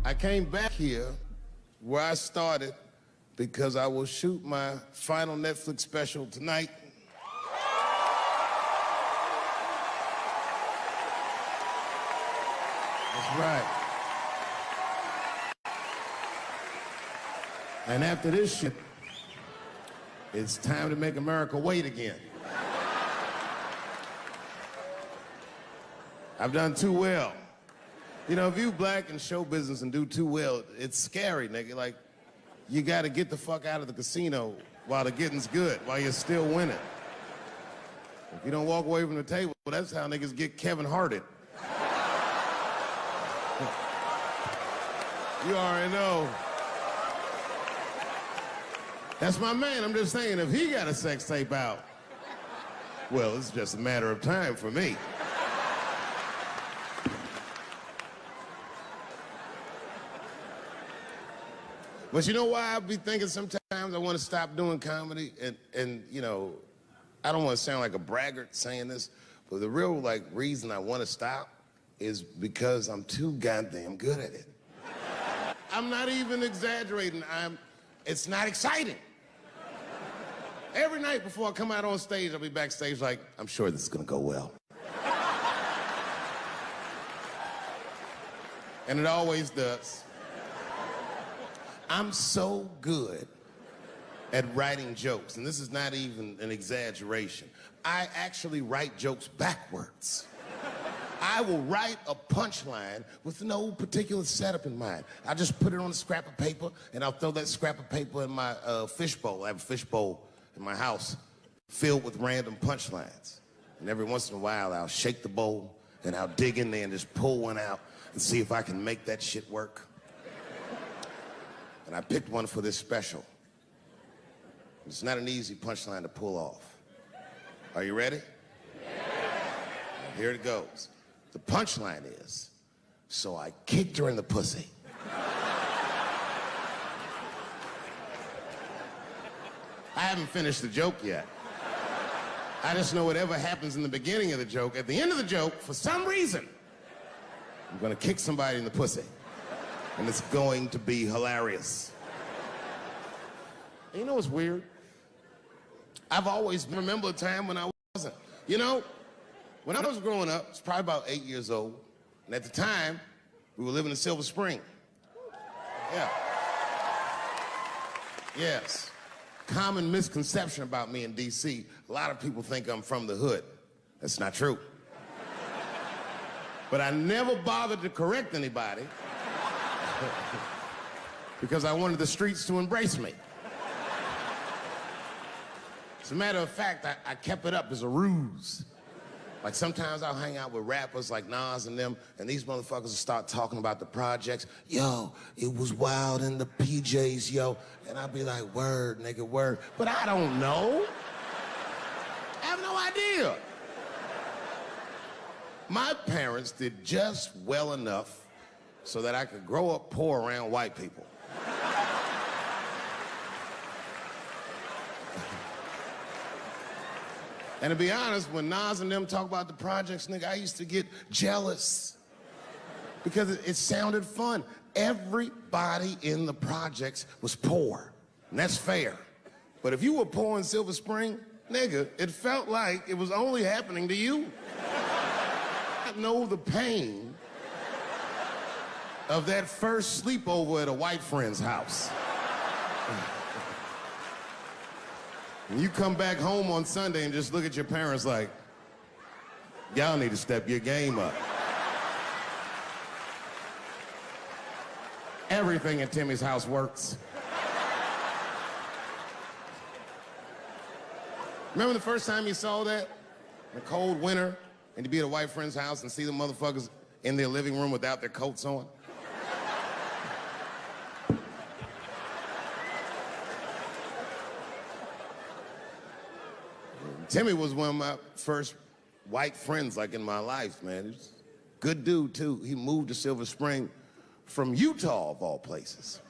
I came back here where I started because I will shoot my final Netflix special tonight. That's right. And after this shit, it's time to make America wait again. I've done too well. You know, if you black in show business and do too well, it's scary, nigga. Like, you gotta get the fuck out of the casino while the getting's good, while you're still winning. If you don't walk away from the table, well, that's how niggas get Kevin Harted. You already know. That's my man. I'm just saying, if he got a sex tape out, well, it's just a matter of time for me. But you know why I be thinking sometimes I want to stop doing comedy? And you know, I don't want to sound like a braggart saying this, but the real, like, reason I want to stop is because I'm too goddamn good at it. I'm not even exaggerating. It's not exciting. Every night before I come out on stage, I'll be backstage like, I'm sure this is gonna go well. And it always does. I'm so good at writing jokes, and this is not even an exaggeration. I actually write jokes backwards. I will write a punchline with no particular setup in mind. I just put it on a scrap of paper, and I'll throw that scrap of paper in my fishbowl. I have a fishbowl in my house filled with random punchlines. And every once in a while, I'll shake the bowl, and I'll dig in there and just pull one out and see if I can make that shit work. And I picked one for this special. It's not an easy punchline to pull off. Are you ready? Yeah. Here it goes. The punchline is, so I kicked her in the pussy. I haven't finished the joke yet. I just know whatever happens in the beginning of the joke, at the end of the joke, for some reason, I'm gonna kick somebody in the pussy. And it's going to be hilarious. And you know what's weird? I've always remembered a time when I wasn't. You know, when I was growing up, I was probably about 8 years old, and at the time, we were living in Silver Spring. Yeah. Yes. Common misconception about me in D.C., a lot of people think I'm from the hood. That's not true. But I never bothered to correct anybody because I wanted the streets to embrace me. As a matter of fact, I kept it up as a ruse. Like, sometimes I'll hang out with rappers like Nas and them, and these motherfuckers will start talking about the projects. Yo, it was wild in the PJs, yo. And I'll be like, word, nigga, word. But I don't know. I have no idea. My parents did just well enough so that I could grow up poor around white people. And to be honest, when Nas and them talk about the projects, nigga, I used to get jealous because it sounded fun. Everybody in the projects was poor, and that's fair. But if you were poor in Silver Spring, nigga, it felt like it was only happening to you. I know the pain of that first sleepover at a white friend's house. And you come back home on Sunday and just look at your parents like, y'all need to step your game up. Everything at Timmy's house works. Remember the first time you saw that? In a cold winter, and you'd be at a white friend's house and see the motherfuckers in their living room without their coats on? Timmy was one of my first white friends, like, in my life, man. He's a good dude, too. He moved to Silver Spring from Utah, of all places.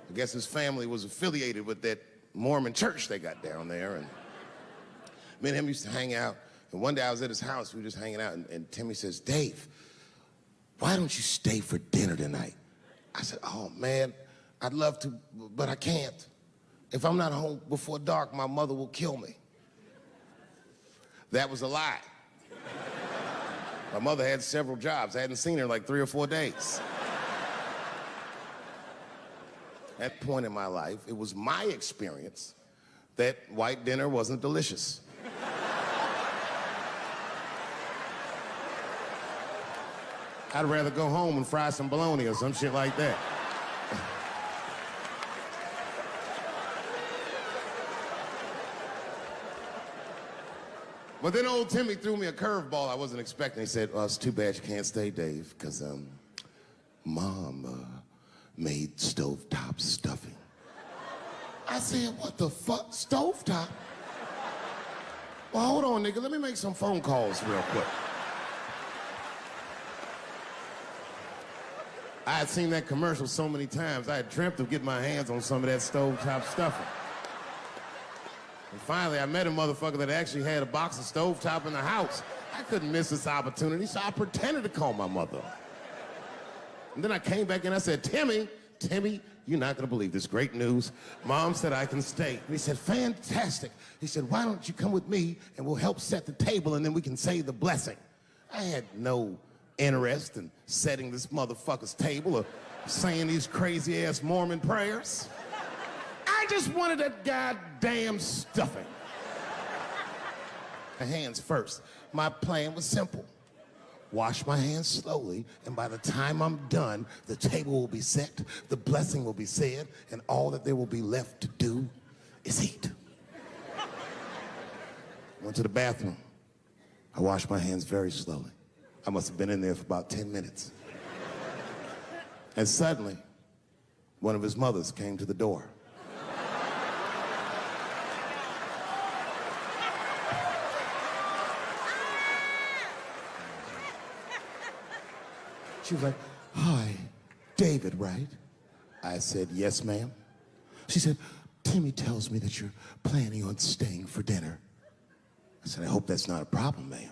I guess his family was affiliated with that Mormon church they got down there, and me and him used to hang out. And one day I was at his house, we were just hanging out, and Timmy says, Dave, why don't you stay for dinner tonight? I said, oh man, I'd love to, but I can't. If I'm not home before dark, my mother will kill me. That was a lie. My mother had several jobs. I hadn't seen her in like 3 or 4 days. At that point in my life, it was my experience that white dinner wasn't delicious. I'd rather go home and fry some bologna or some shit like that. But then old Timmy threw me a curveball I wasn't expecting. He said, well, it's too bad you can't stay, Dave, because Mom made stovetop stuffing. I said, what the fuck, stovetop? Well, hold on, nigga, let me make some phone calls real quick. I had seen that commercial so many times, I had dreamt of getting my hands on some of that stovetop stuffing. And finally, I met a motherfucker that actually had a box of stovetop in the house. I couldn't miss this opportunity, so I pretended to call my mother. And then I came back and I said, Timmy, you're not gonna believe this, great news. Mom said I can stay. And he said, fantastic. He said, why don't you come with me and we'll help set the table and then we can say the blessing. I had no interest in setting this motherfucker's table or saying these crazy ass Mormon prayers. I just wanted that goddamn stuffing. My hands first. My plan was simple. Wash my hands slowly, and by the time I'm done, the table will be set, the blessing will be said, and all that there will be left to do is eat. Went to the bathroom. I washed my hands very slowly. I must have been in there for about 10 minutes. And suddenly, one of his mothers came to the door. She was like, hi, David, right? I said, yes, ma'am. She said, Timmy tells me that you're planning on staying for dinner. I said, I hope that's not a problem, ma'am.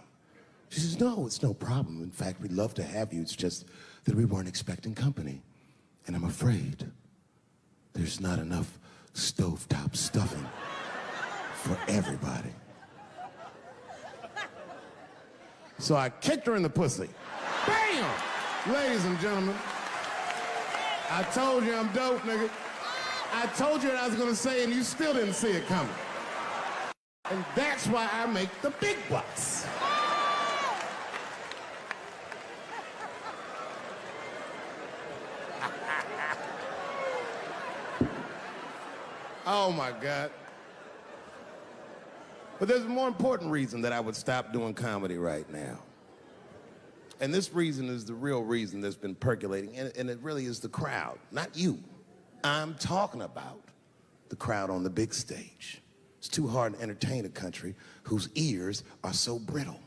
She says, no, it's no problem. In fact, we'd love to have you. It's just that we weren't expecting company. And I'm afraid there's not enough stovetop stuffing for everybody. So I kicked her in the pussy. Bam! Ladies and gentlemen, I told you I'm dope, nigga. I told you what I was gonna say and you still didn't see it coming. And that's why I make the big bucks. Oh my God. But there's a more important reason that I would stop doing comedy right now. And this reason is the real reason that's been percolating, and it really is the crowd, not you. I'm talking about the crowd on the big stage. It's too hard to entertain a country whose ears are so brittle.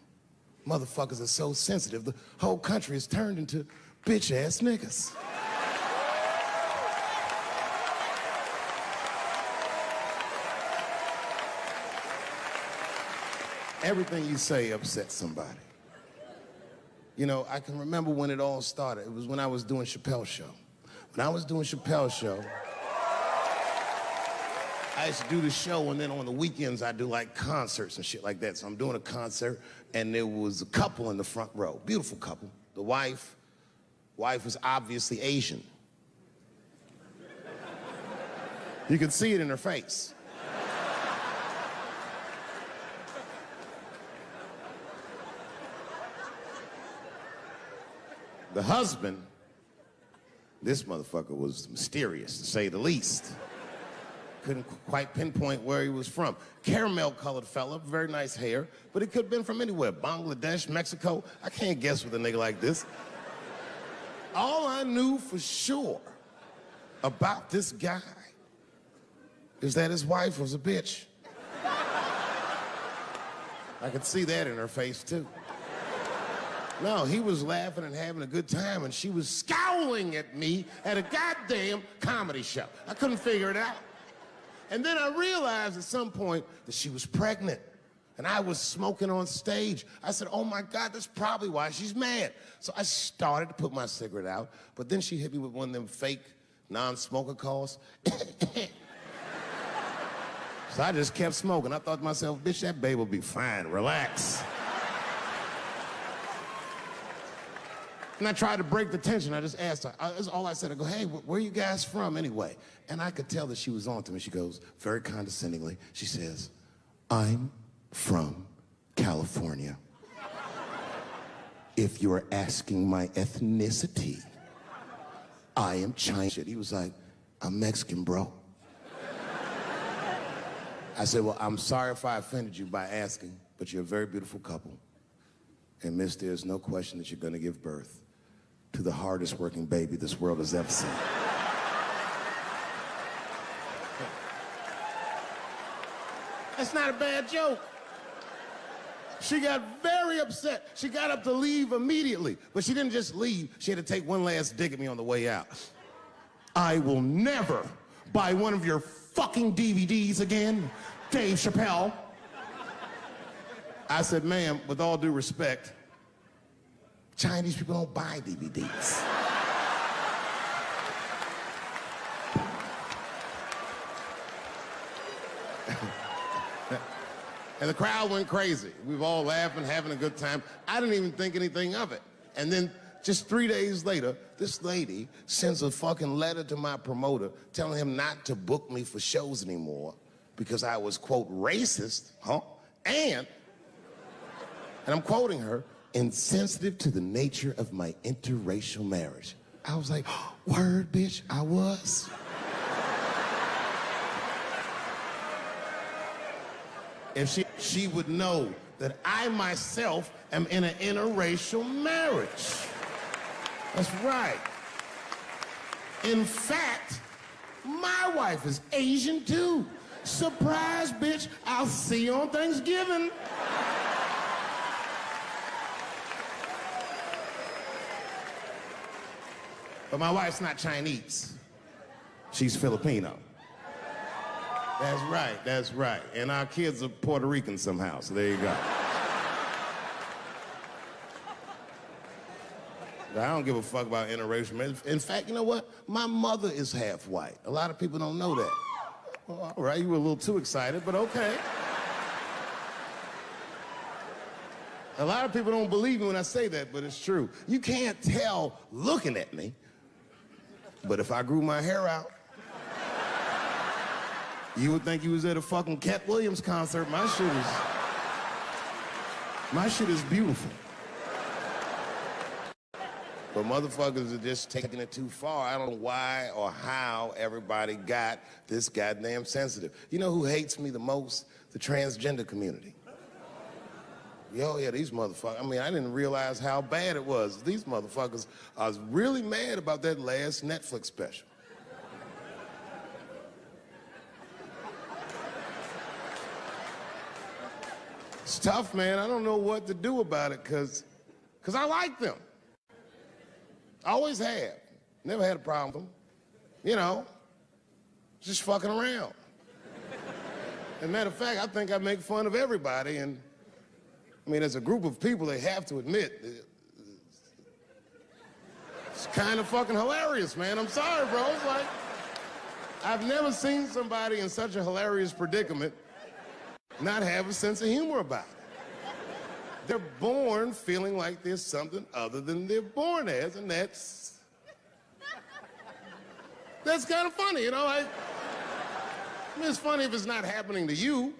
Motherfuckers are so sensitive, the whole country is turned into bitch-ass niggas. Everything you say upsets somebody. You know, I can remember when it all started. It was when I was doing Chappelle's Show. When I was doing Chappelle's Show, I used to do the show, and then on the weekends, I do like concerts and shit like that. So I'm doing a concert, and there was a couple in the front row, beautiful couple. The wife was obviously Asian. You could see it in her face. The husband, this motherfucker was mysterious, to say the least. Couldn't quite pinpoint where he was from. Caramel-colored fella, very nice hair, but it could have been from anywhere. Bangladesh, Mexico, I can't guess with a nigga like this. All I knew for sure about this guy is that his wife was a bitch. I could see that in her face, too. No, he was laughing and having a good time, and she was scowling at me at a goddamn comedy show. I couldn't figure it out. And then I realized at some point that she was pregnant. and I was smoking on stage. I said, oh my God, that's probably why she's mad. So I started to put my cigarette out, but then she hit me with one of them fake non-smoker calls. So I just kept smoking. I thought to myself, bitch, that babe will be fine, relax. And I tried to break the tension. I just asked her, that's all I said. I go, hey, where are you guys from anyway? And I could tell that she was on to me. She goes, very condescendingly, she says, I'm from California. If you're asking my ethnicity, I am Chinese. He was like, I'm Mexican, bro. I said, well, I'm sorry if I offended you by asking, but you're a very beautiful couple. And miss, there's no question that you're gonna give birth to the hardest working baby this world has ever seen. That's not a bad joke. She got very upset. She got up to leave immediately, but she didn't just leave. She had to take one last dig at me on the way out. I will never buy one of your fucking DVDs again, Dave Chappelle. I said, ma'am, with all due respect, Chinese people don't buy DVDs. And the crowd went crazy. We were all laughing, having a good time. I didn't even think anything of it. And then just 3 days later, this lady sends a fucking letter to my promoter telling him not to book me for shows anymore because I was, quote, racist, and I'm quoting her, insensitive to the nature of my interracial marriage. I was like, word, bitch, I was. If she would know that I myself am in an interracial marriage. That's right. In fact, my wife is Asian too. Surprise, bitch, I'll see you on Thanksgiving. But my wife's not Chinese. She's Filipino. That's right, that's right. And our kids are Puerto Rican somehow, so there you go. But I don't give a fuck about interracial marriage. In fact, you know what? My mother is half white. A lot of people don't know that. Well, all right, you were a little too excited, but okay. A lot of people don't believe me when I say that, but it's true. You can't tell looking at me, but if I grew my hair out, you would think you was at a fucking Cat Williams concert. My shit is beautiful. But motherfuckers are just taking it too far. I don't know why or how everybody got this goddamn sensitive. You know who hates me the most? The transgender community. Yo, yeah, these motherfuckers. I mean, I didn't realize how bad it was. These motherfuckers are really mad about that last Netflix special. It's tough, man. I don't know what to do about it, cause I like them. I always have. Never had a problem with them. You know, just fucking around. As a matter of fact, I think I make fun of everybody, and I mean, as a group of people, they have to admit, it's kind of fucking hilarious, man. I'm sorry, bro. It's like, I've never seen somebody in such a hilarious predicament not have a sense of humor about it. They're born feeling like there's something other than they're born as, and that's kind of funny, you know? I mean, it's funny if it's not happening to you.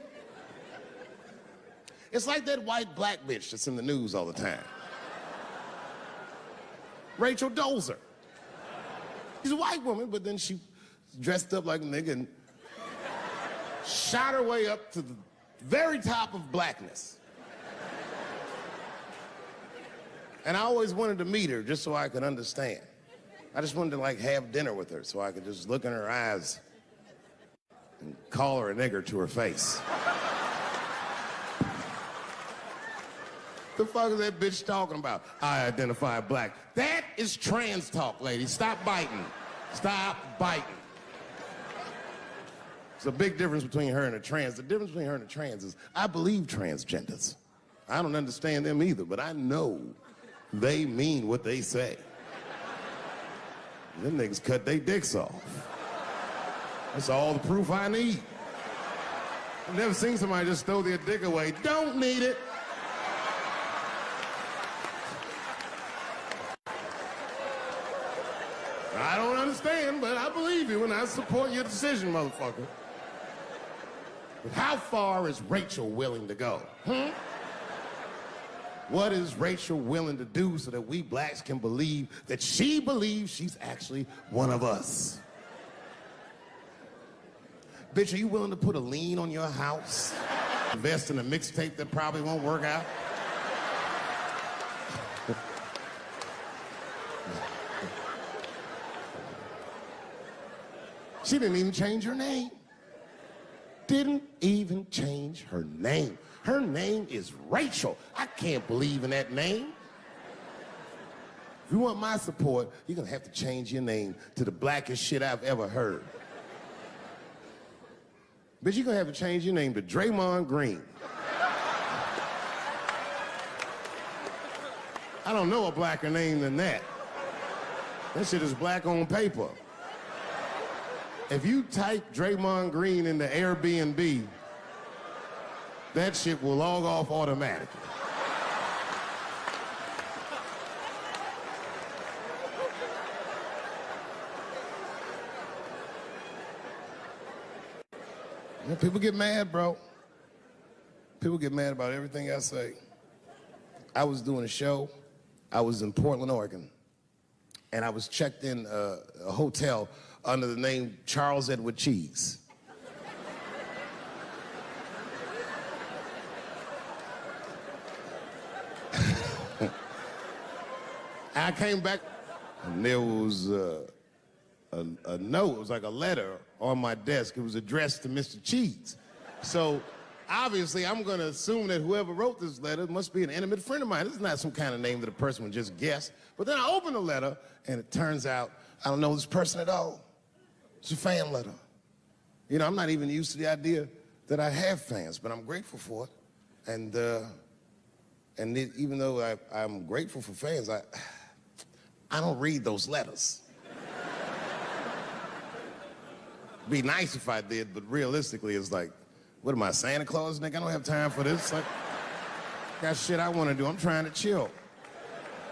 It's like that white black bitch that's in the news all the time. Rachel Dolezal. She's a white woman, but then she dressed up like a nigga and shot her way up to the very top of blackness. And I always wanted to meet her just so I could understand. I just wanted to like have dinner with her so I could just look in her eyes and call her a nigger to her face. The fuck is that bitch talking about? I identify black. That is trans talk, lady. Stop biting. Stop biting. There's a big difference between her and a trans. The difference between her and a trans is I believe transgenders. I don't understand them either, but I know they mean what they say. Them niggas cut their dicks off. That's all the proof I need. I've never seen somebody just throw their dick away. Don't need it. I don't understand, but I believe you and I support your decision, motherfucker. But how far is Rachel willing to go? What is Rachel willing to do so that we blacks can believe that she believes she's actually one of us? Bitch, are you willing to put a lien on your house? Invest in a mixtape that probably won't work out? She didn't even change her name. Didn't even change her name. Her name is Rachel. I can't believe in that name. If you want my support, you're gonna have to change your name to the blackest shit I've ever heard. Bitch, you're gonna have to change your name to Draymond Green. I don't know a blacker name than that. That shit is black on paper. If you type Draymond Green into Airbnb, that shit will log off automatically. Yeah, people get mad, bro. People get mad about everything I say. I was doing a show. I was in Portland, Oregon, and I was checked in a hotel under the name Charles Edward Cheese. I came back, and there was a note. It was like a letter on my desk. It was addressed to Mr. Cheese. So obviously, I'm going to assume that whoever wrote this letter must be an intimate friend of mine. This is not some kind of name that a person would just guess. But then I open the letter, and it turns out I don't know this person at all. It's a fan letter. You know, I'm not even used to the idea that I have fans, but I'm grateful for it. And even though I'm grateful for fans, I don't read those letters. Be nice if I did, but realistically, it's like, what am I, Santa Claus, nigga? I don't have time for this. Like, got shit I want to do. I'm trying to chill.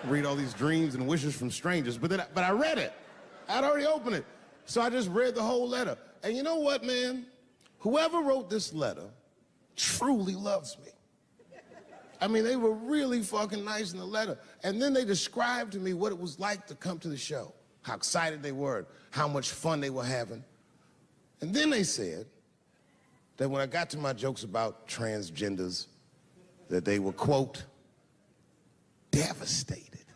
Read all these dreams and wishes from strangers, but I read it. I'd already opened it. So I just read the whole letter. And you know what, man? Whoever wrote this letter truly loves me. I mean, they were really fucking nice in the letter. And then they described to me what it was like to come to the show, how excited they were, how much fun they were having. And then they said that when I got to my jokes about transgenders, that they were, quote, devastated.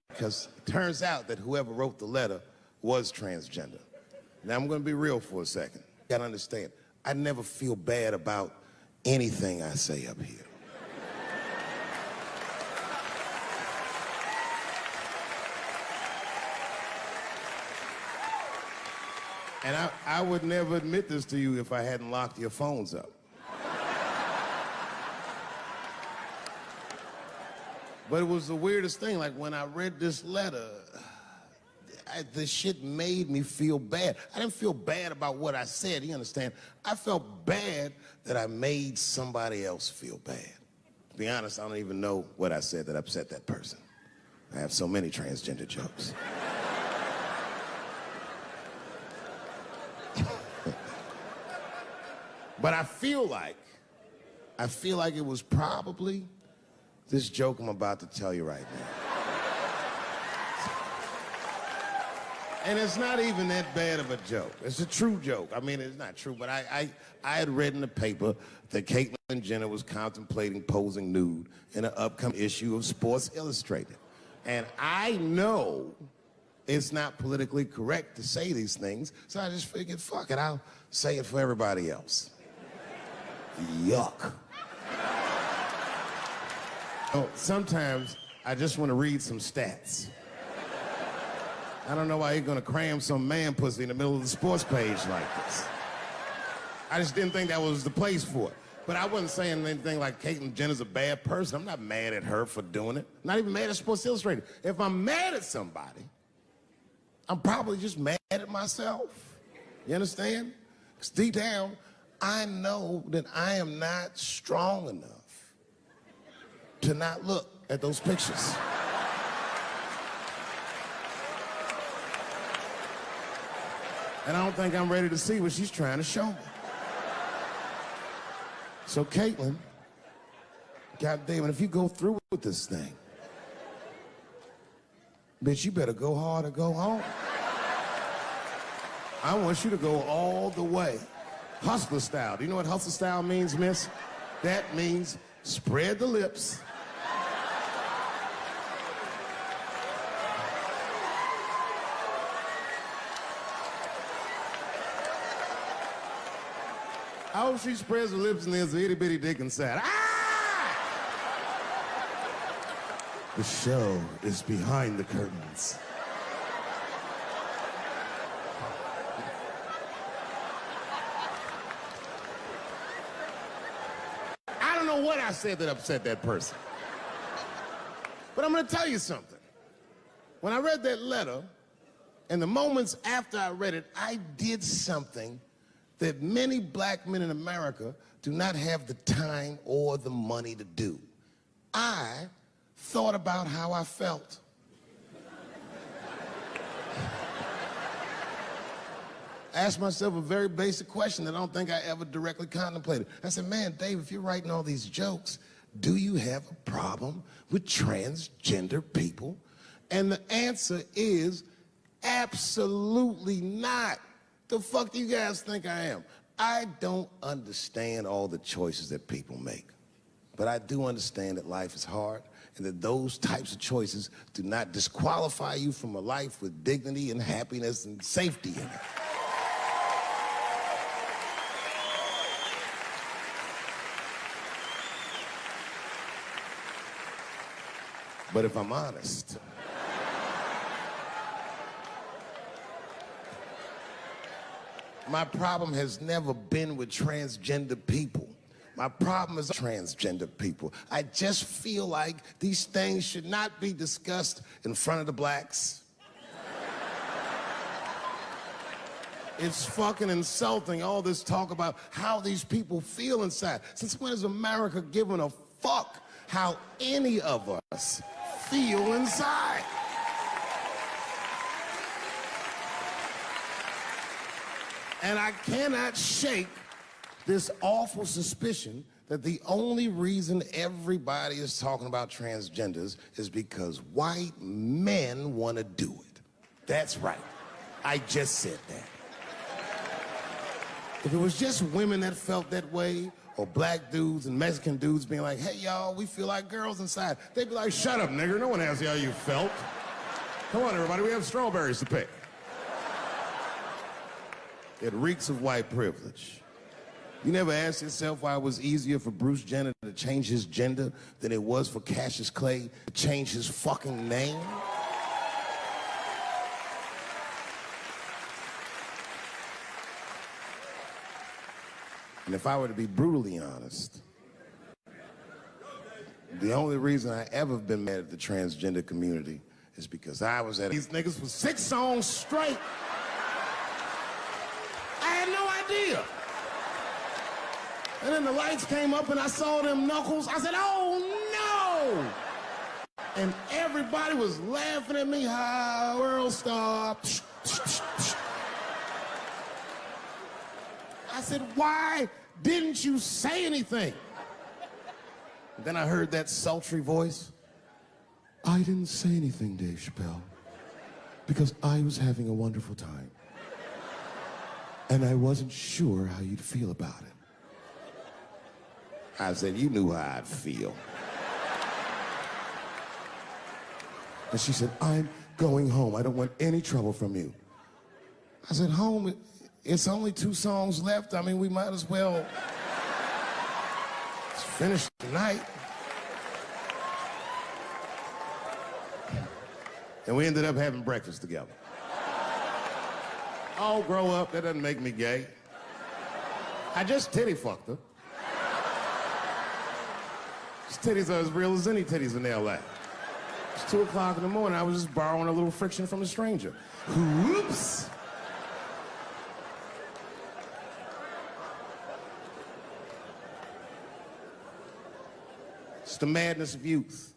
Because it turns out that whoever wrote the letter was transgender. Now, I'm going to be real for a second. You got to understand, I never feel bad about anything I say up here. And I would never admit this to you if I hadn't locked your phones up. But it was the weirdest thing. Like, when I read this letter, the shit made me feel bad. I didn't feel bad about what I said, you understand? I felt bad that I made somebody else feel bad. To be honest, I don't even know what I said that upset that person. I have so many transgender jokes. But I feel like it was probably this joke I'm about to tell you right now. And it's not even that bad of a joke. It's a true joke. I mean, it's not true, but I had read in the paper that 𝐃𝐚𝐯 Jenner was contemplating posing nude in an upcoming issue of Sports Illustrated. And I know it's not politically correct to say these things, so I just figured, fuck it, I'll say it for everybody else. Yuck. Oh, sometimes I just want to read some stats. I don't know why you're gonna cram some man pussy in the middle of the sports page like this. I just didn't think that was the place for it. But I wasn't saying anything like Caitlyn Jenner's a bad person. I'm not mad at her for doing it. I'm not even mad at Sports Illustrated. If I'm mad at somebody, I'm probably just mad at myself. You understand? Because deep down, I know that I am not strong enough to not look at those pictures. And I don't think I'm ready to see what she's trying to show me. So Caitlyn, goddamn it, if you go through with this thing, bitch, you better go hard or go home. I want you to go all the way. Hustler style. Do you know what hustler style means, miss? That means spread the lips. I hope she spreads her lips and there's an itty bitty dick inside. Ah! The show is behind the curtains. I don't know what I said that upset that person. But I'm gonna tell you something. When I read that letter, and the moments after I read it, I did something that many black men in America do not have the time or the money to do. I thought about how I felt. I asked myself a very basic question that I don't think I ever directly contemplated. I said, man, Dave, if you're writing all these jokes, do you have a problem with transgender people? And the answer is absolutely not. The fuck do you guys think I am? I don't understand all the choices that people make. But I do understand that life is hard and that those types of choices do not disqualify you from a life with dignity and happiness and safety in it. But if I'm honest, my problem has never been with transgender people. My problem is transgender people. I just feel like these things should not be discussed in front of the blacks. It's fucking insulting, all this talk about how these people feel inside. Since when has America given a fuck how any of us feel inside? And I cannot shake this awful suspicion that the only reason everybody is talking about transgenders is because white men want to do it. That's right. I just said that. If it was just women that felt that way, or black dudes and Mexican dudes being like, hey, y'all, we feel like girls inside, they'd be like, shut up, nigger. No one asked you how you felt. Come on, everybody, we have strawberries to pick. It reeks of white privilege. You never asked yourself why it was easier for Bruce Jenner to change his gender than it was for Cassius Clay to change his fucking name? And if I were to be brutally honest, the only reason I ever been mad at the transgender community is because I was at these niggas for 6 songs straight. And then the lights came up and I saw them knuckles. I said, oh no! And everybody was laughing at me. Hi, world star. I said, why didn't you say anything? And then I heard that sultry voice. I didn't say anything, Dave Chappelle, because I was having a wonderful time. And I wasn't sure how you'd feel about it. I said, you knew how I'd feel. And she said, I'm going home. I don't want any trouble from you. I said, home, it's only 2 songs left. I mean, we might as well finish tonight. And we ended up having breakfast together. Oh, grow up, that doesn't make me gay. I just titty fucked her. His titties are as real as any titties in L.A. It's 2 o'clock in the morning. I was just borrowing a little friction from a stranger. Whoops. It's the madness of youth.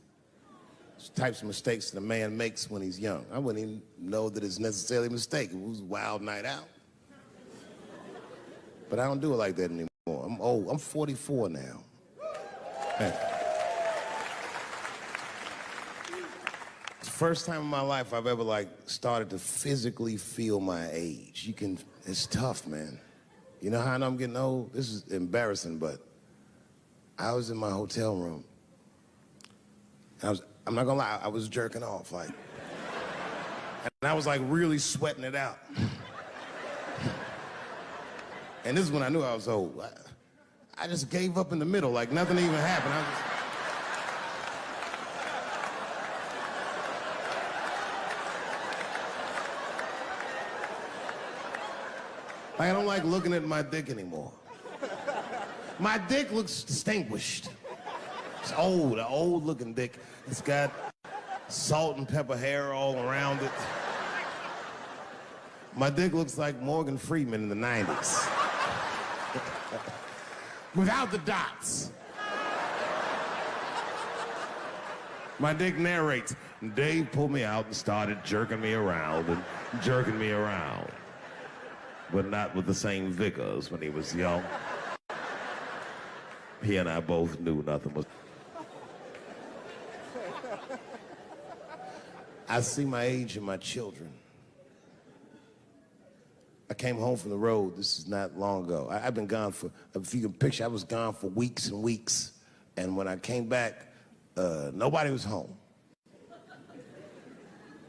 It's the types of mistakes that a man makes when he's young. I wouldn't even know that it's necessarily a mistake. It was a wild night out. But I don't do it like that anymore. I'm old. I'm 44 now. Hey. It's the first time in my life I've ever, like, started to physically feel my age. It's tough, man. You know how I know I'm getting old? This is embarrassing, but I was in my hotel room. I'm not gonna lie, I was jerking off, like. And I was, like, really sweating it out. And this is when I knew I was old. I just gave up in the middle, like nothing even happened. I don't like looking at my dick anymore. My dick looks distinguished. It's old, an old-looking dick. It's got salt and pepper hair all around it. My dick looks like Morgan Freeman in the 90s. Without the dots. My dick narrates, Dave pulled me out and started jerking me around and jerking me around. But not with the same vigor as when he was young. He and I both knew nothing was... I see my age in my children. I came home from the road, this is not long ago. I've been gone for, if you can picture, I was gone for weeks and weeks. And when I came back, nobody was home.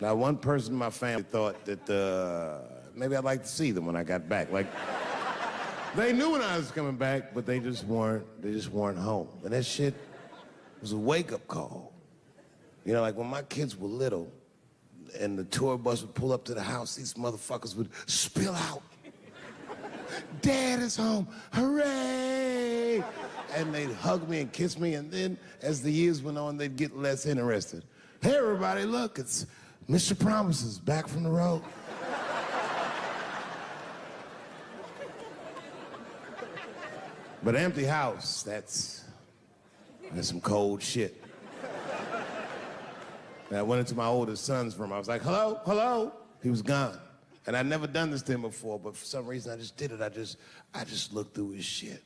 Now, one person in my family thought that maybe I'd like to see them when I got back. Like, they knew when I was coming back, but they just weren't home. And that shit was a wake-up call. You know, like when my kids were little, and the tour bus would pull up to the house, these motherfuckers would spill out. Dad is home, hooray! And they'd hug me and kiss me, and then as the years went on, they'd get less interested. Hey, everybody, look, it's Mr. Promises back from the road. But empty house, that's some cold shit. And I went into my oldest son's room. I was like, hello, hello. He was gone. And I'd never done this to him before, but for some reason I just did it. I just looked through his shit.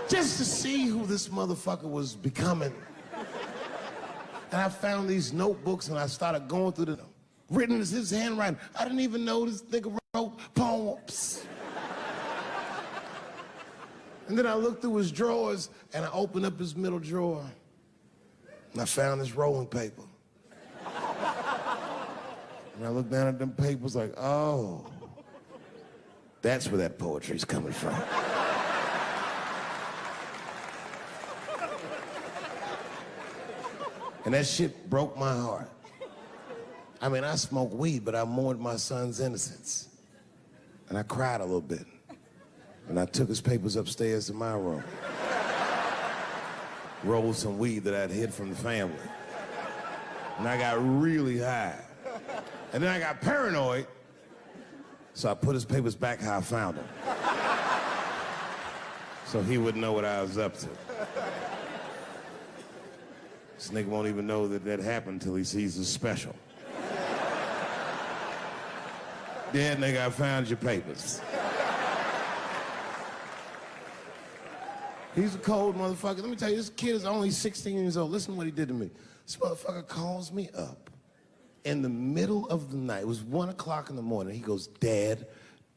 Just to see who this motherfucker was becoming. And I found these notebooks and I started going through them. Written as his handwriting. I didn't even know this nigga wrote poems. And then I looked through his drawers and I opened up his middle drawer. And I found this rolling paper. And I looked down at them papers like, oh, that's where that poetry's coming from. And that shit broke my heart. I mean, I smoked weed, but I mourned my son's innocence. And I cried a little bit. And I took his papers upstairs to my room. Rolled some weed that I'd hid from the family. And I got really high. And then I got paranoid, so I put his papers back how I found them. So he wouldn't know what I was up to. This nigga won't even know that that happened until he sees the special. Yeah, nigga, I found your papers. He's a cold motherfucker. Let me tell you, this kid is only 16 years old. Listen to what he did to me. This motherfucker calls me up in the middle of the night. It was 1 o'clock in the morning. He goes, Dad,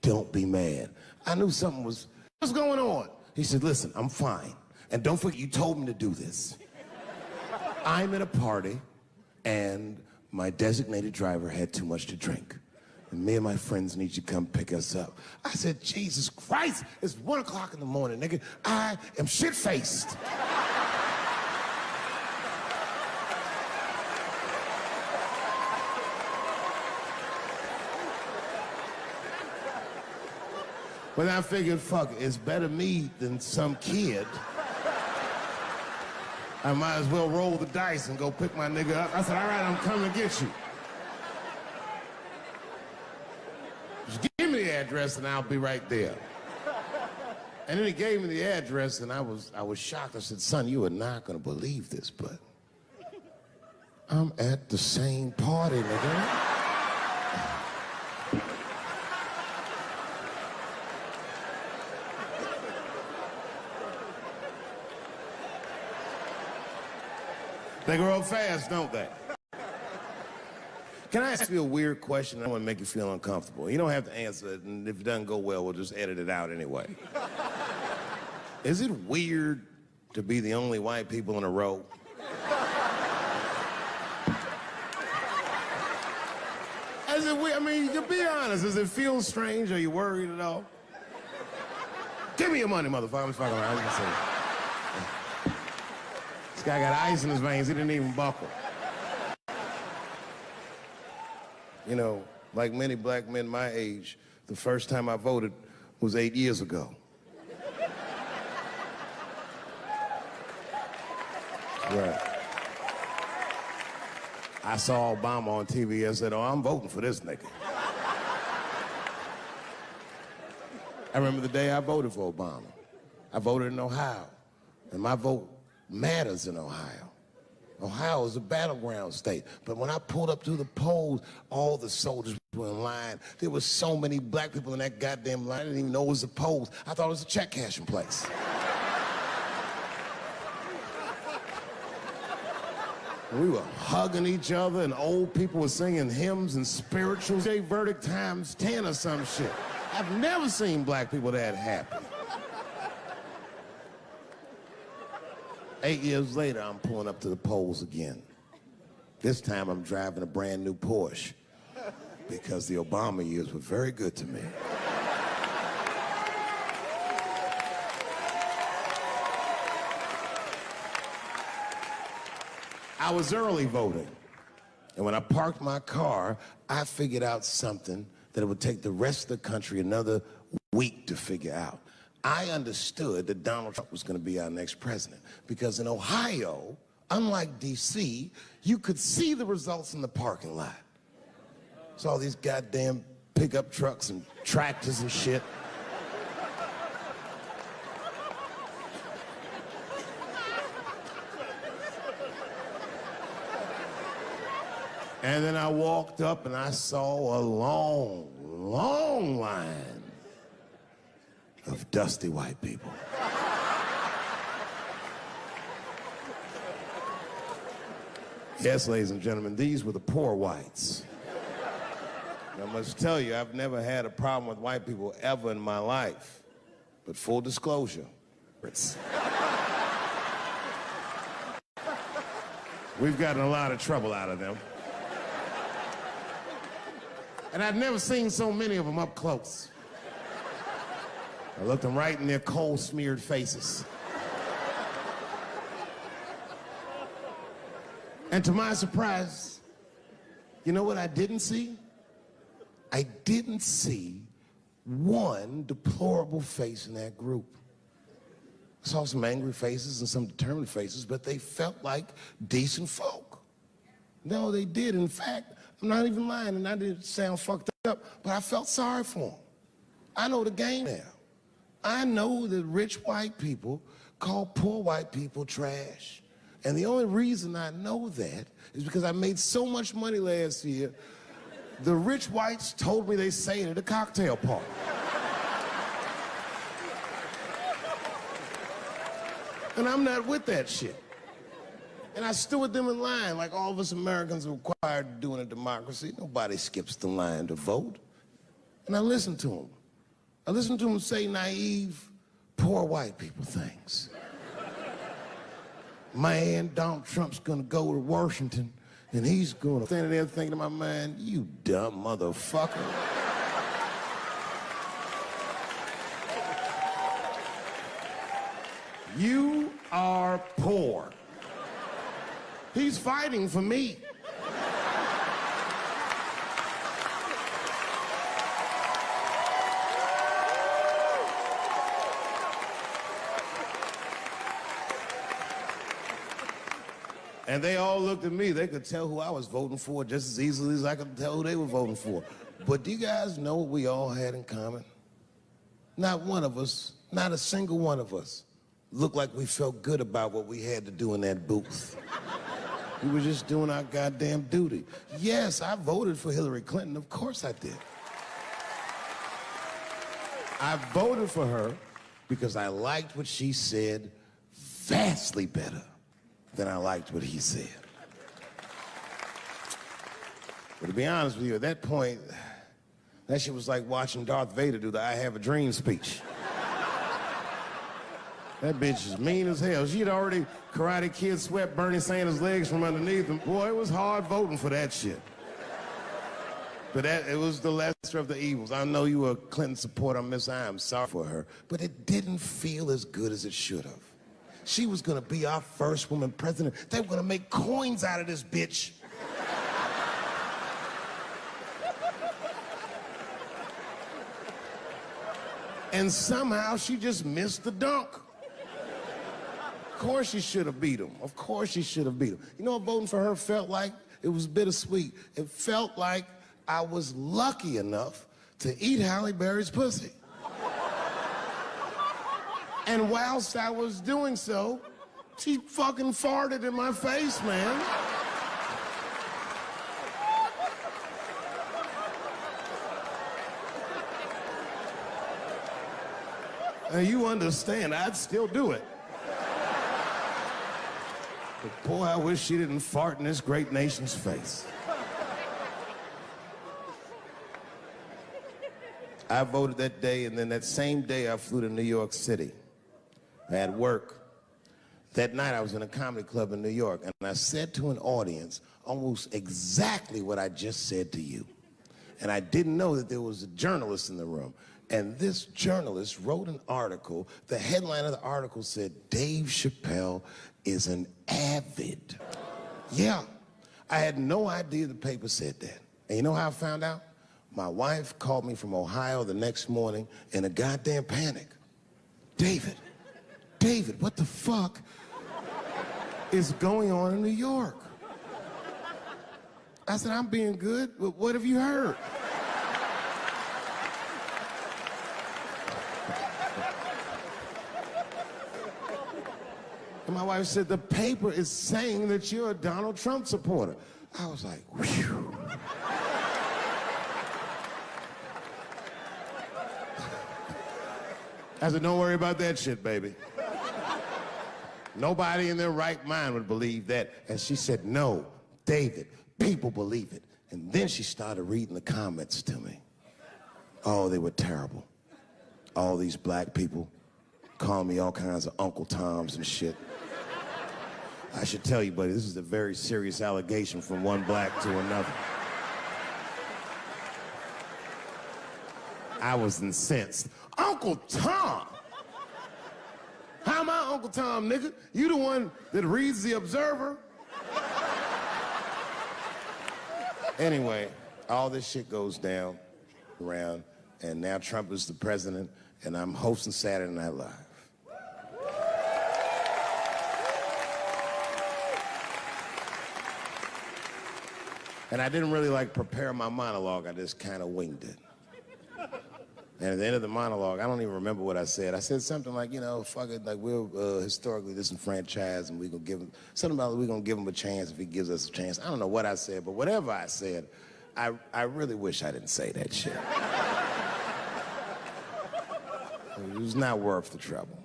don't be mad. I knew something was, what's going on? He said, listen, I'm fine. And don't forget, you told me to do this. I'm at a party, and my designated driver had too much to drink. And me and my friends need you to come pick us up. I said, Jesus Christ, it's 1 o'clock in the morning, nigga. I am shit-faced. But I figured, fuck, it's better me than some kid. I might as well roll the dice and go pick my nigga up. I said, all right, I'm coming to get you. Just give me the address and I'll be right there. And then he gave me the address and I was shocked. I said, son, you are not gonna believe this, but I'm at the same party, nigga. They grow up fast, don't they? Can I ask you a weird question? I want to make you feel uncomfortable. You don't have to answer it, and if it doesn't go well, we'll just edit it out anyway. Is it weird to be the only white people in a row? Is it weird? I mean, to be honest, does it feel strange? Are you worried at all? Give me your money, motherfucker. I'm just fucking around. This guy got ice in his veins. He didn't even buckle. You know, like many black men my age, the first time I voted was 8 years ago. Right. I saw Obama on TV and said, oh, I'm voting for this nigga. I remember the day I voted for Obama. I voted in Ohio, and my vote matters in Ohio. Ohio is a battleground state. But when I pulled up to the polls, all the soldiers were in line. There were so many black people in that goddamn line, I didn't even know it was a polls. I thought it was a check cashing place. We were hugging each other, and old people were singing hymns and spirituals. They verdict times 10 or some shit. I've never seen black people that happy. 8 years later, I'm pulling up to the polls again. This time, I'm driving a brand new Porsche because the Obama years were very good to me. I was early voting, and when I parked my car, I figured out something that it would take the rest of the country another week to figure out. I understood that Donald Trump was going to be our next president because in Ohio, unlike D.C., you could see the results in the parking lot. Saw these goddamn pickup trucks and tractors and shit. And then I walked up and I saw a long, long line of dusty white people. Yes, ladies and gentlemen, these were the poor whites. And I must tell you, I've never had a problem with white people ever in my life. But full disclosure, we've gotten a lot of trouble out of them. And I'd never seen so many of them up close. I looked them right in their coal-smeared faces. And to my surprise, you know what I didn't see? I didn't see one deplorable face in that group. I saw some angry faces and some determined faces, but they felt like decent folk. No, they did. In fact, I'm not even lying, and I didn't sound fucked up, but I felt sorry for them. I know the game now. I know that rich white people call poor white people trash. And the only reason I know that is because I made so much money last year, the rich whites told me they say it at a cocktail party. And I'm not with that shit. And I stood with them in line like all of us Americans are required to do in a democracy. Nobody skips the line to vote. And I listened to them. I listened to them say naive, poor white people things. Man, Donald Trump's gonna go to Washington and he's gonna stand there thinking in my mind, you dumb motherfucker. You are poor. He's fighting for me. And they all looked at me. They could tell who I was voting for just as easily as I could tell who they were voting for. But do you guys know what we all had in common? Not one of us, not a single one of us, looked like we felt good about what we had to do in that booth. We were just doing our goddamn duty. Yes, I voted for Hillary Clinton. Of course I did. I voted for her because I liked what she said vastly better than I liked what he said. But to be honest with you, at that point, that shit was like watching Darth Vader do the I Have a Dream speech. That bitch is mean as hell. She'd already Karate Kid swept Bernie Sanders' legs from underneath him. Boy, it was hard voting for that shit. But it was the lesser of the evils. I know you were a Clinton supporter, Miss. I am sorry for her. But it didn't feel as good as it should have. She was gonna be our first woman president. They were gonna make coins out of this bitch. And somehow she just missed the dunk. Of course she should have beat him. Of course she should have beat him. You know what voting for her felt like? It was bittersweet. It felt like I was lucky enough to eat Halle Berry's pussy. And whilst I was doing so, she fucking farted in my face, man. Now you understand, I'd still do it. But boy, I wish she didn't fart in this great nation's face. I voted that day, and then that same day I flew to New York City. I had work. That night I was in a comedy club in New York, and I said to an audience almost exactly what I just said to you. And I didn't know that there was a journalist in the room. And this journalist wrote an article. The headline of the article said, Dave Chappelle is an avid. Yeah, I had no idea the paper said that. And you know how I found out? My wife called me from Ohio the next morning in a goddamn panic. David, what the fuck is going on in New York? I said, I'm being good, but what have you heard? And my wife said, the paper is saying that you're a Donald Trump supporter. I was like, whew. I said, don't worry about that shit, baby. Nobody in their right mind would believe that. And she said, no, David, people believe it. And then she started reading the comments to me. Oh, they were terrible. All these black people calling me all kinds of Uncle Toms and shit. I should tell you, buddy, this is a very serious allegation from one black to another. I was incensed. Uncle Tom? How am I Uncle Tom, nigga? You the one that reads The Observer? Anyway, all this shit goes down around, and now Trump is the president, and I'm hosting Saturday Night Live. And I didn't really prepare my monologue. I just kind of winged it. And at the end of the monologue, I don't even remember what I said. I said something like, you know, fuck it, like we're historically disenfranchised, and we're gonna give him something about we're gonna give him a chance if he gives us a chance. I don't know what I said, but whatever I said, I really wish I didn't say that shit. It was not worth the trouble.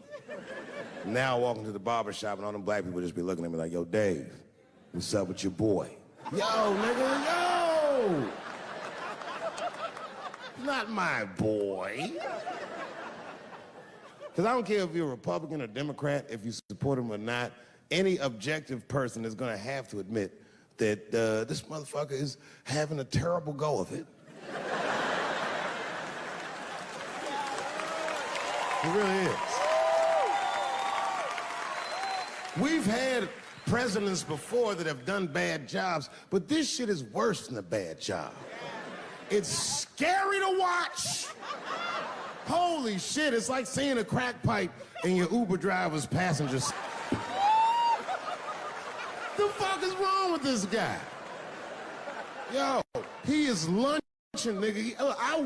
Now I walk into the barbershop and all them black people just be looking at me like, yo, Dave, what's up with your boy? Yo, nigga, yo! Not my boy. Because I don't care if you're a Republican or Democrat, if you support him or not, any objective person is going to have to admit that this motherfucker is having a terrible go of it. It really is. We've had presidents before that have done bad jobs, but this shit is worse than a bad job. It's scary to watch. Holy shit, it's like seeing a crack pipe in your Uber driver's passenger seat. The fuck is wrong with this guy? Yo, he is lunching, nigga. I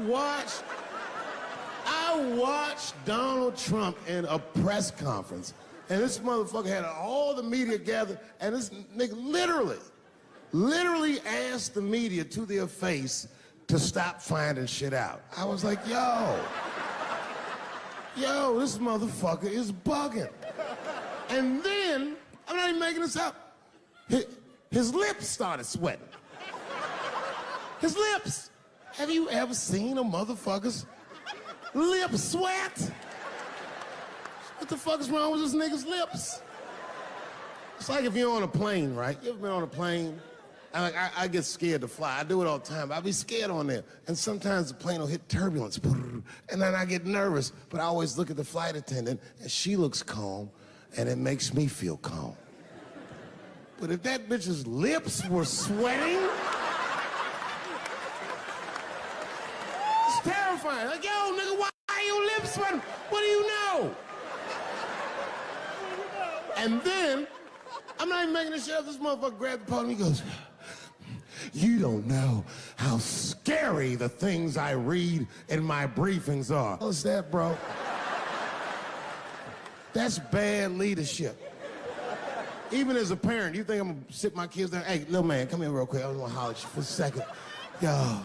watched Donald Trump in a press conference, and this motherfucker had all the media gathered, and this nigga literally asked the media to their face to stop finding shit out. I was like, yo, this motherfucker is bugging. And then, I'm not even making this up, his lips started sweating. His lips. Have you ever seen a motherfucker's lip sweat? What the fuck is wrong with this nigga's lips? It's like if you're on a plane, right? You ever been on a plane? I get scared to fly. I do it all the time. I be scared on there. And sometimes the plane will hit turbulence. And then I get nervous. But I always look at the flight attendant, and she looks calm, and it makes me feel calm. But if that bitch's lips were sweating, it's terrifying. Like, yo, nigga, why are your lips sweating? What do you know? And then, I'm not even making this shit up. This motherfucker grabbed the podium, he goes, you don't know how scary the things I read in my briefings are. What's that, bro? That's bad leadership. Even as a parent, you think I'm gonna sit my kids down? Hey, little man, come here real quick. I just wanna holler at you for a second. Yo,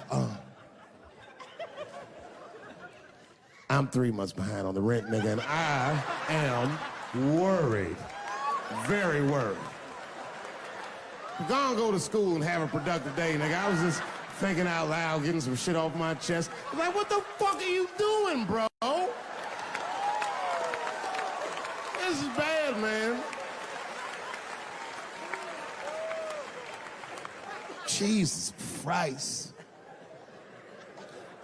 I'm 3 months behind on the rent, nigga, and I am worried. Very worried. Go to school and have a productive day, nigga. I was just thinking out loud, getting some shit off my chest. I'm like, what the fuck are you doing, bro? This is bad, man. Jesus Christ.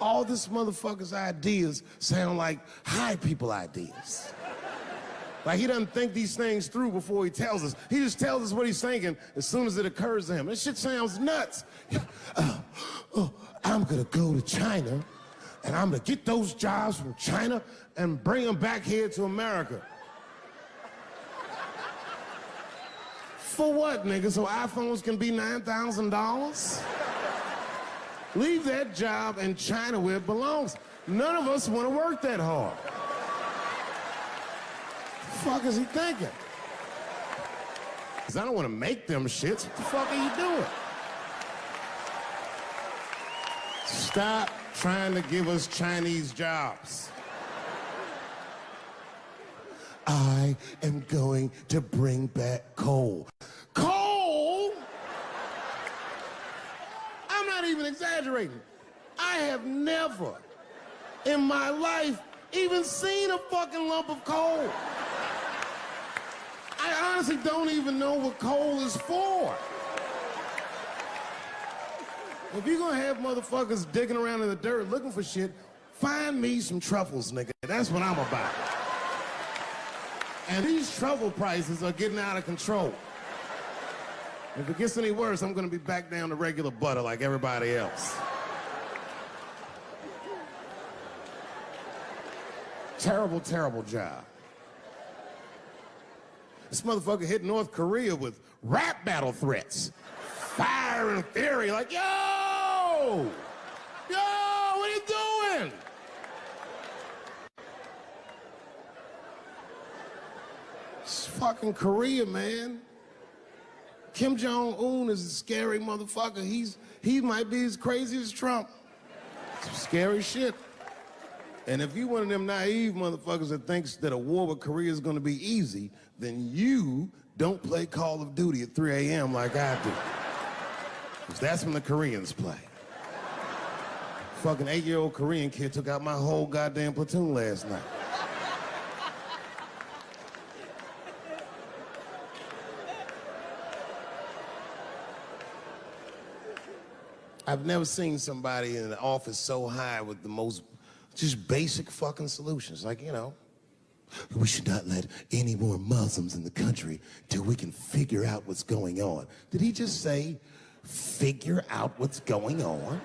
All this motherfucker's ideas sound like high people ideas. Like he doesn't think these things through before he tells us. He just tells us what he's thinking as soon as it occurs to him. This shit sounds nuts. I'm gonna go to China and I'm gonna get those jobs from China and bring them back here to America. For what, nigga? So iPhones can be $9,000? Leave that job in China where it belongs. None of us want to work that hard. What the fuck is he thinking? Because I don't want to make them shits. What the fuck are you doing? Stop trying to give us Chinese jobs. I am going to bring back coal. Coal? I'm not even exaggerating. I have never in my life even seen a fucking lump of coal. I honestly don't even know what coal is for. If you're gonna have motherfuckers digging around in the dirt looking for shit, find me some truffles, nigga. That's what I'm about. And these truffle prices are getting out of control. If it gets any worse, I'm gonna be back down to regular butter like everybody else. Terrible, terrible job. This motherfucker hit North Korea with rap battle threats. Fire and fury, like, yo! Yo, what are you doing? It's fucking Korea, man. Kim Jong-un is a scary motherfucker. He might be as crazy as Trump. Some scary shit. And if you one of them naive motherfuckers that thinks that a war with Korea is gonna be easy, then you don't play Call of Duty at 3 a.m. like I do. Because that's when the Koreans play. Fucking 8-year-old Korean kid took out my whole goddamn platoon last night. I've never seen somebody in an office so high with the most just basic fucking solutions. Like, you know, we should not let any more Muslims in the country till we can figure out what's going on. Did he just say, figure out what's going on?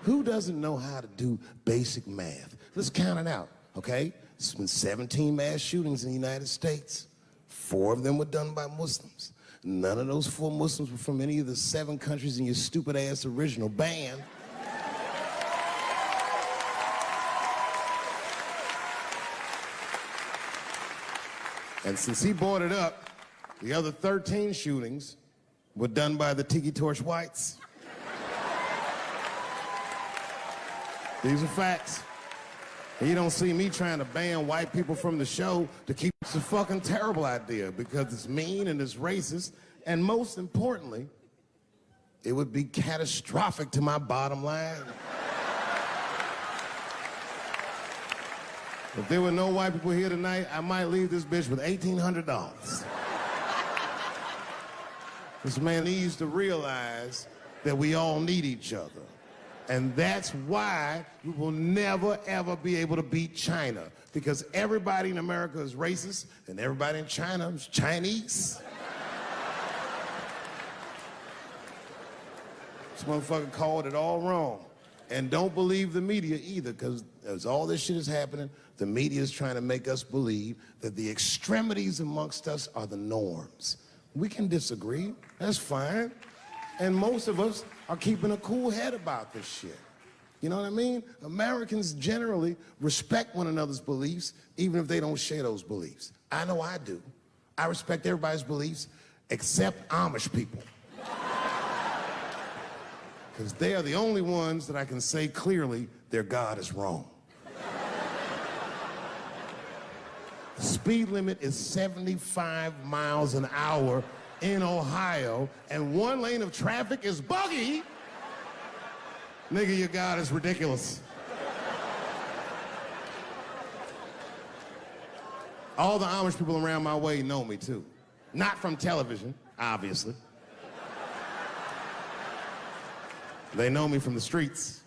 Who doesn't know how to do basic math? Let's count it out, okay? There's been 17 mass shootings in the United States. 4 of them were done by Muslims. None of those 4 Muslims were from any of the 7 countries in your stupid-ass original band. And since he brought it up, the other 13 shootings were done by the Tiki Torch whites. These are facts. And you don't see me trying to ban white people from the show to keep. It's a fucking terrible idea because it's mean and it's racist. And most importantly, it would be catastrophic to my bottom line. If there were no white people here tonight, I might leave this bitch with $1,800. This man needs to realize that we all need each other. And that's why we will never, ever be able to beat China. Because everybody in America is racist, and everybody in China is Chinese. This motherfucker called it all wrong. And don't believe the media either, because as all this shit is happening, the media is trying to make us believe that the extremities amongst us are the norms. We can disagree, that's fine. And most of us are keeping a cool head about this shit. You know what I mean? Americans generally respect one another's beliefs, even if they don't share those beliefs. I know I do. I respect everybody's beliefs, except Amish people. Because they are the only ones that I can say clearly their God is wrong. The speed limit is 75 miles an hour in Ohio, and 1 lane of traffic is buggy. Nigga, your God is ridiculous. All the Amish people around my way know me too. Not from television, obviously. They know me from the streets.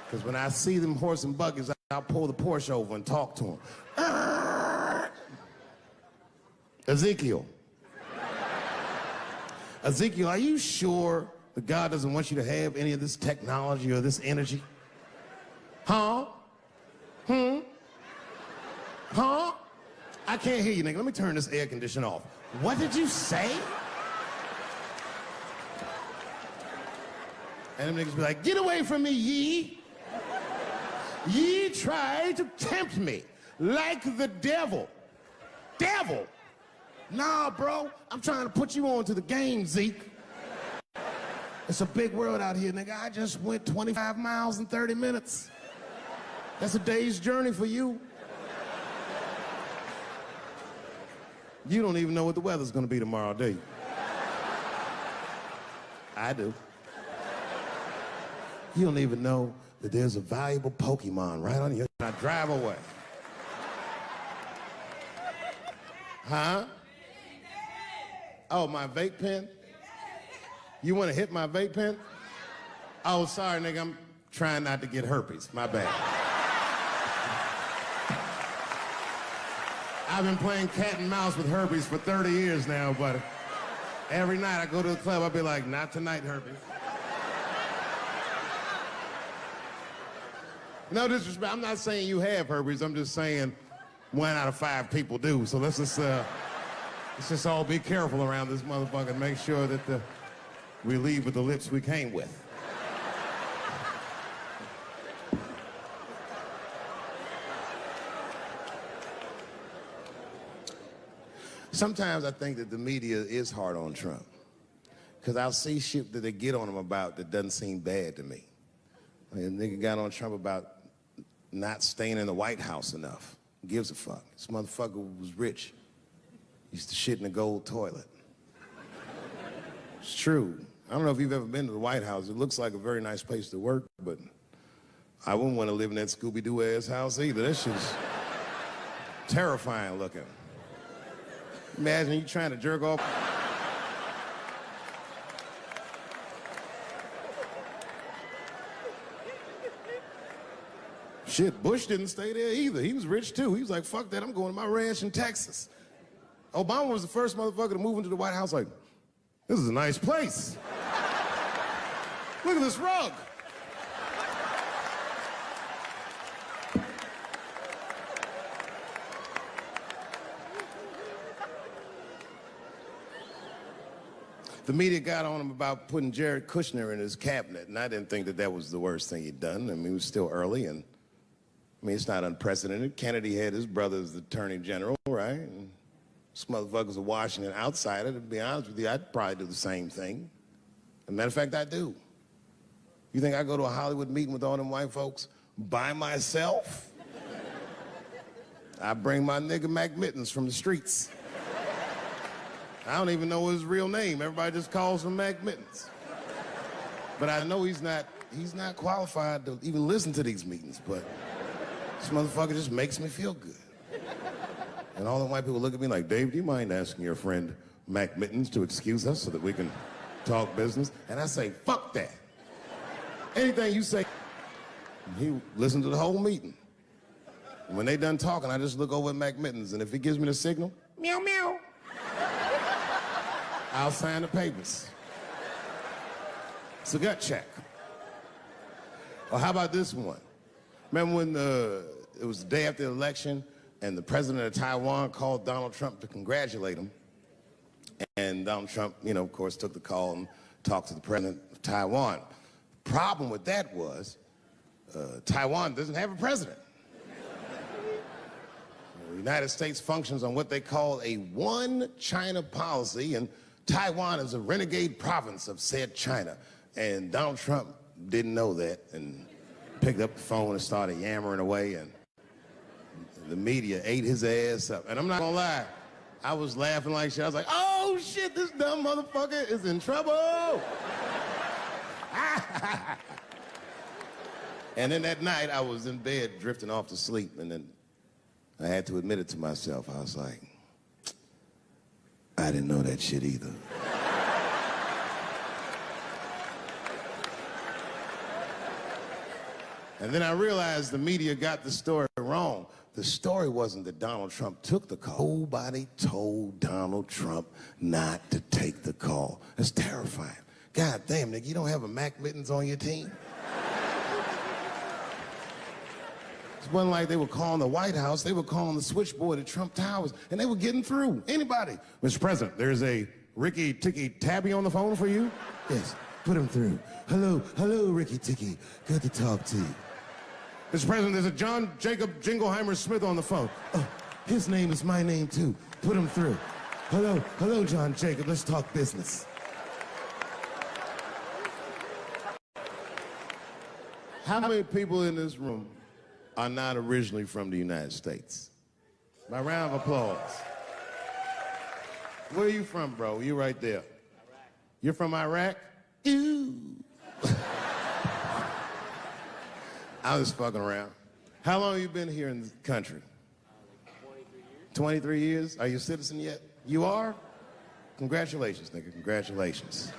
Because when I see them horse and buggies, I'll pull the Porsche over and talk to them. Ezekiel. Ezekiel, are you sure that God doesn't want you to have any of this technology or this energy? Huh? Huh? I can't hear you, nigga. Let me turn this air conditioner off. What did you say? And them niggas be like, get away from me, ye. Ye tried to tempt me like the devil. Devil? Nah, bro, I'm trying to put you on to the game, Zeke. It's a big world out here, nigga. I just went 25 miles in 30 minutes. That's a day's journey for you. You don't even know what the weather's gonna be tomorrow, do you? I do. You don't even know that there's a valuable Pokemon right on your... Now drive away. Huh? Oh, my vape pen? You want to hit my vape pen? Oh, sorry, nigga. I'm trying not to get herpes. My bad. I've been playing cat and mouse with herpes for 30 years now, but every night I go to the club, I'll be like, not tonight, herpes. No disrespect. I'm not saying you have herpes. I'm just saying 1 out of 5 people do. So let's just all be careful around this motherfucker and make sure that we leave with the lips we came with. Sometimes I think that the media is hard on Trump, because I'll see shit that they get on him about that doesn't seem bad to me. I mean, a nigga got on Trump about not staying in the White House enough. Who gives a fuck? This motherfucker was rich. Used to shit in a gold toilet. It's true. I don't know if you've ever been to the White House. It looks like a very nice place to work, but I wouldn't want to live in that Scooby-Doo ass house either. That shit's terrifying looking. Imagine you trying to jerk off. Shit, Bush didn't stay there either. He was rich too. He was like, fuck that, I'm going to my ranch in Texas. Obama was the first motherfucker to move into the White House like, this is a nice place. Look at this rug. The media got on him about putting Jared Kushner in his cabinet, and I didn't think that that was the worst thing he'd done. I mean, it was still early, and I mean, it's not unprecedented. Kennedy had his brother as the attorney general, right? And this motherfucker's a Washington outsider. To be honest with you, I'd probably do the same thing. As a matter of fact, I do. You think I go to a Hollywood meeting with all them white folks by myself? I bring my nigga Mac Mittens from the streets. I don't even know his real name. Everybody just calls him Mac Mittens. But I know he's not qualified to even listen to these meetings, but this motherfucker just makes me feel good. And all the white people look at me like, Dave, do you mind asking your friend Mac Mittens to excuse us so that we can talk business? And I say, fuck that. Anything you say. He listened to the whole meeting. And when they done talking, I just look over at Mac Mittens, and if he gives me the signal, meow, meow, I'll sign the papers. It's a gut check. Or how about this one? Remember when it was the day after the election and the president of Taiwan called Donald Trump to congratulate him? And Donald Trump, you know, of course, took the call and talked to the president of Taiwan. The problem with that was Taiwan doesn't have a president. The United States functions on what they call a one China policy, and Taiwan is a renegade province of said China. And Donald Trump didn't know that and picked up the phone and started yammering away, and the media ate his ass up. And I'm not gonna lie, I was laughing like shit. I was like, oh shit, this dumb motherfucker is in trouble. And then that night I was in bed drifting off to sleep, and then I had to admit it to myself. I was like, I didn't know that shit either. And then I realized the media got the story wrong. The story wasn't that Donald Trump took the call. Nobody told Donald Trump not to take the call. That's terrifying. God damn, nigga, you don't have a Mac Mittens on your team? It wasn't like they were calling the White House. They were calling the switchboard at Trump Towers, and they were getting through. Anybody. Mr. President, there's a Ricky Tikki Tabby on the phone for you? Yes, put him through. Hello, Ricky Tikki. Good to talk to you. Mr. President, there's a John Jacob Jingleheimer Smith on the phone. Oh, his name is my name, too. Put him through. Hello, John Jacob. Let's talk business. How many people in this room are not originally from the United States? My round of applause. Where are you from, bro? You right there. Iraq. You're from Iraq? Ew. I was fucking around. How long have you been here in the country? 23 years. 23 years? Are you a citizen yet? You are? Congratulations, nigga. Congratulations.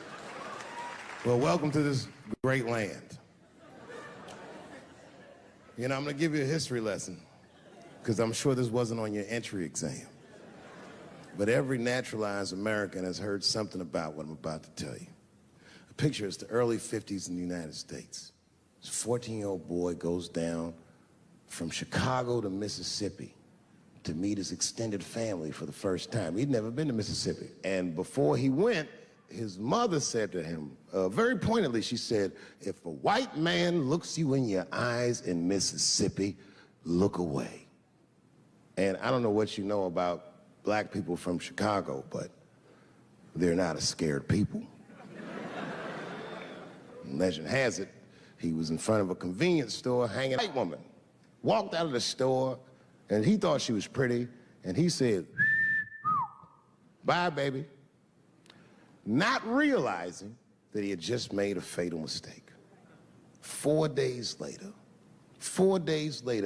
Well, welcome to this great land. You know, I'm gonna give you a history lesson, because I'm sure this wasn't on your entry exam. But every naturalized American has heard something about what I'm about to tell you. A picture is the early 50s in the United States. This 14-year-old boy goes down from Chicago to Mississippi to meet his extended family for the first time. He'd never been to Mississippi. And before he went, his mother said to him, very pointedly, she said, if a white man looks you in your eyes in Mississippi, look away. And I don't know what you know about black people from Chicago, but they're not a scared people. Legend has it, he was in front of a convenience store hanging out. A white woman walked out of the store, and he thought she was pretty, and he said, bye, baby. Not realizing that he had just made a fatal mistake. 4 days later,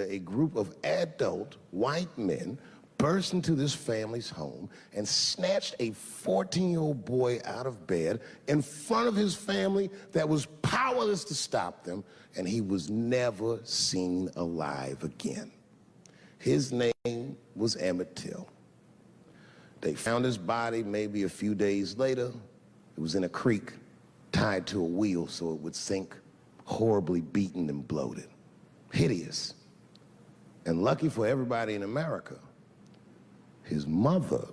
a group of adult white men burst into this family's home and snatched a 14-year-old boy out of bed in front of his family that was powerless to stop them, and he was never seen alive again. His name was Emmett Till. They found his body maybe a few days later. It was in a creek, tied to a wheel so it would sink, horribly beaten and bloated. Hideous. And lucky for everybody in America, his mother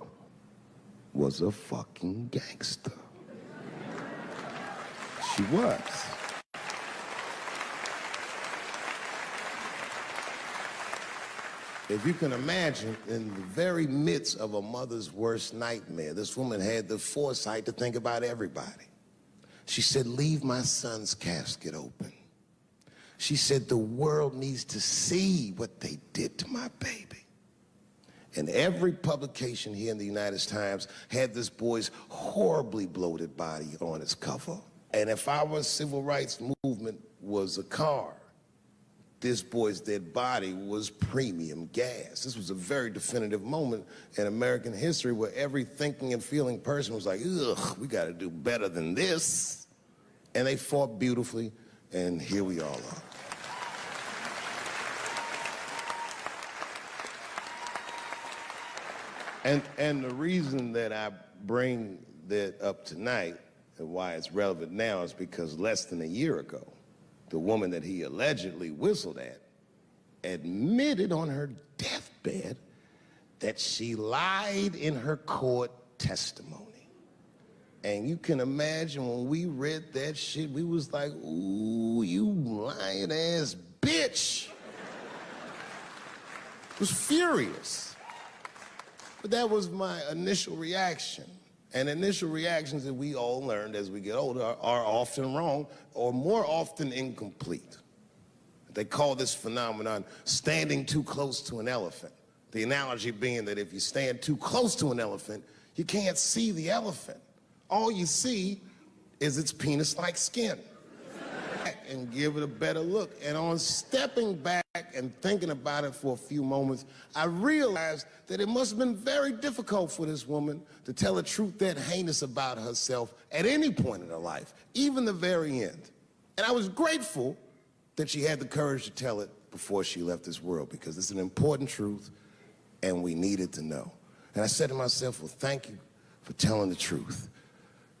was a fucking gangster. She was. If you can imagine, in the very midst of a mother's worst nightmare, this woman had the foresight to think about everybody. She said, leave my son's casket open. She said, the world needs to see what they did to my baby. And every publication here in the United Times had this boy's horribly bloated body on its cover. And if our civil rights movement was a car, this boy's dead body was premium gas. This was a very definitive moment in American history where every thinking and feeling person was like, ugh, we got to do better than this. And they fought beautifully, and here we all are. And the reason that I bring that up tonight and why it's relevant now is because less than a year ago, the woman that he allegedly whistled at admitted on her deathbed that she lied in her court testimony. And you can imagine when we read that shit, we was like, ooh, you lying ass bitch. Was furious. But that was my initial reaction. And initial reactions that we all learned as we get older are often wrong or more often incomplete. They call this phenomenon standing too close to an elephant. The analogy being that if you stand too close to an elephant, you can't see the elephant. All you see is its penis-like skin. And give it a better look. And on stepping back and thinking about it for a few moments, I realized that it must have been very difficult for this woman to tell a truth that heinous about herself at any point in her life, even the very end. And I was grateful that she had the courage to tell it before she left this world, because it's an important truth and we needed to know. And I said to myself, well, thank you for telling the truth,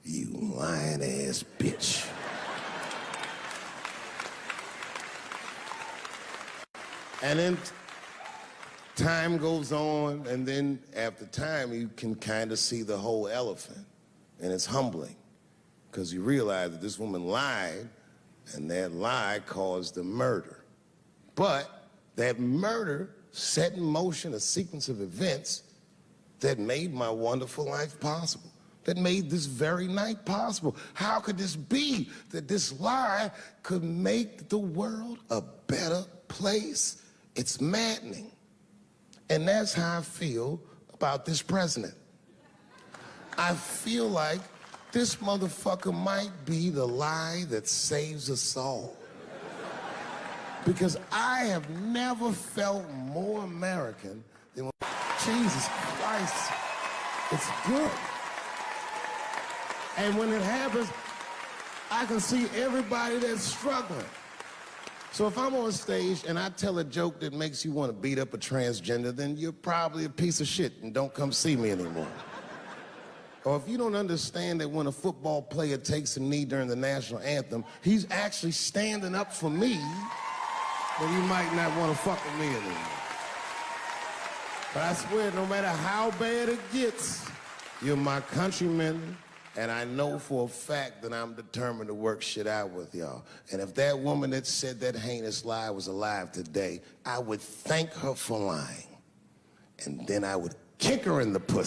you lying ass bitch. And then time goes on, and then after time, you can kind of see the whole elephant. And it's humbling, because you realize that this woman lied, and that lie caused a murder. But that murder set in motion a sequence of events that made my wonderful life possible, that made this very night possible. How could this be that this lie could make the world a better place? It's maddening. And that's how I feel about this president. I feel like this motherfucker might be the lie that saves us all. Because I have never felt more American than when, Jesus Christ, it's good. And when it happens, I can see everybody that's struggling. So if I'm on stage and I tell a joke that makes you want to beat up a transgender, then you're probably a piece of shit and don't come see me anymore. Or if you don't understand that when a football player takes a knee during the national anthem, he's actually standing up for me, then you might not want to fuck with me anymore. But I swear, no matter how bad it gets, you're my countrymen. And I know for a fact that I'm determined to work shit out with y'all. And if that woman that said that heinous lie was alive today, I would thank her for lying. And then I would kick her in the pussy.